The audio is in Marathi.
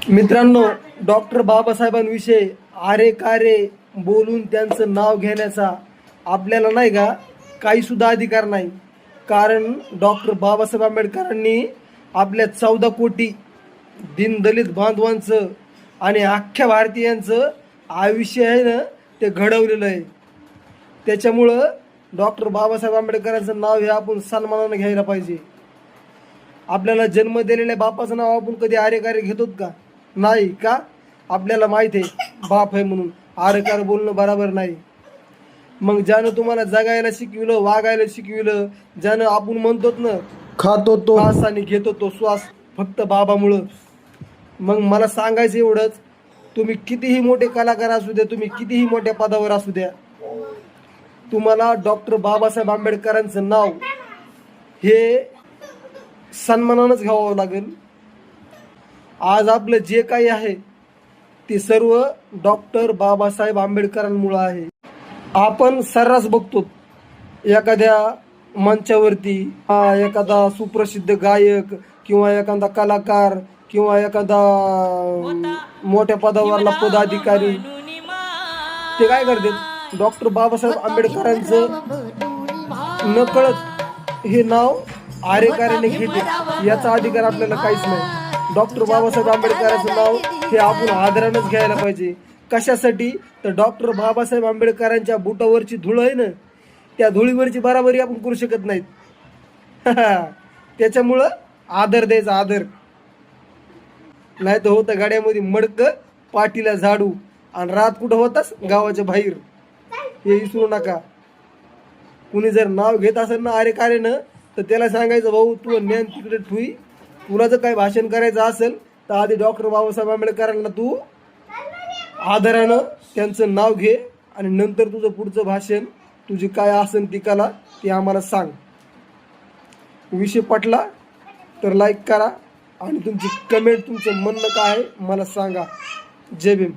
मित्रांनो, डॉक्टर बाबासाहेबांविषयी आरे कारे बोलून त्यांचं नाव घेण्याचा आपल्याला नाही का काही सुद्धा अधिकार नाही. कारण डॉक्टर बाबासाहेब आंबेडकरांनी आपल्या 14 कोटी दीनदलित बांधवांचं आणि अख्ख्या भारतीयांचं आयुष्य आहे ना ते घडवलेलं आहे. त्याच्यामुळं डॉक्टर बाबासाहेब आंबेडकरांचं नाव हे आपण सन्मानानं घ्यायला पाहिजे. आपल्याला जन्म दिलेल्या बापाचं नाव आपण कधी आरेकारे घेतो का? नाही का? आपल्याला माहीत आहे बाप आहे म्हणून आरेकार बोलणं बरोबर नाही. मग ज्यानं तुम्हाला जगायला शिकविलं, वागायला शिकविलं, ज्यानं आपण म्हणतो ना खातो तो श्वास आणि घेतो तो श्वास फक्त बाबामुळं. मग मला सांगायचं एवढंच, तुम्ही कितीही मोठे कलाकार असू द्या, तुम्ही कितीही मोठ्या पदावर असू द्या, तुम्हाला डॉक्टर बाबासाहेब आंबेडकरांचं नाव हे सन्मानानंच घ्यावं लागेल. आज आपलं जे काही आहे ते सर्व डॉक्टर बाबासाहेब आंबेडकरांमुळं आहे. आपण सर्रास बघतो एखाद्या मंचावरती एखादा सुप्रसिद्ध गायक किंवा एखादा कलाकार किंवा एखादा मोठ्या पदावरला पदाधिकारी ते काय करतात, डॉक्टर बाबासाहेब आंबेडकरांचं नकळत हे नाव आरेकाऱ्याने घेते. याचा अधिकार आपल्याला काहीच नाही. डॉक्टर बाबासाहेब आंबेडकरांचं नाव हे आपण आदरानंच घ्यायला पाहिजे. कशासाठी? तर डॉक्टर बाबासाहेब आंबेडकरांच्या बुटावरची धूळ आहे ना, त्या धुळीवरची बराबरी आपण करू शकत नाहीत. त्याच्यामुळं आदर द्यायचा, आदर. नाही तर होतं गाड्यामध्ये मडक, पाठीला झाडू, आणि रात कुठं होतास? गावाच्या बाहेर. हे विसरू नका. कुणी जर नाव घेत असेल ना अरे कारेनं, तर त्याला सांगायचं, भाऊ तू ज्ञान तिकडे ठुई, तुला जर काही भाषण करायचं असेल तर आधी डॉक्टर बाबासाहेब आंबेडकरांना तू आदरानं त्यांचं नाव घे आणि नंतर तुझं पुढचं भाषण, तुझी काय असेल ती कला ती आम्हाला सांग. विषय पटला तर लाईक करा आणि तुमची कमेंट, तुमचं म्हणणं काय आहे मला सांगा. जय भीम.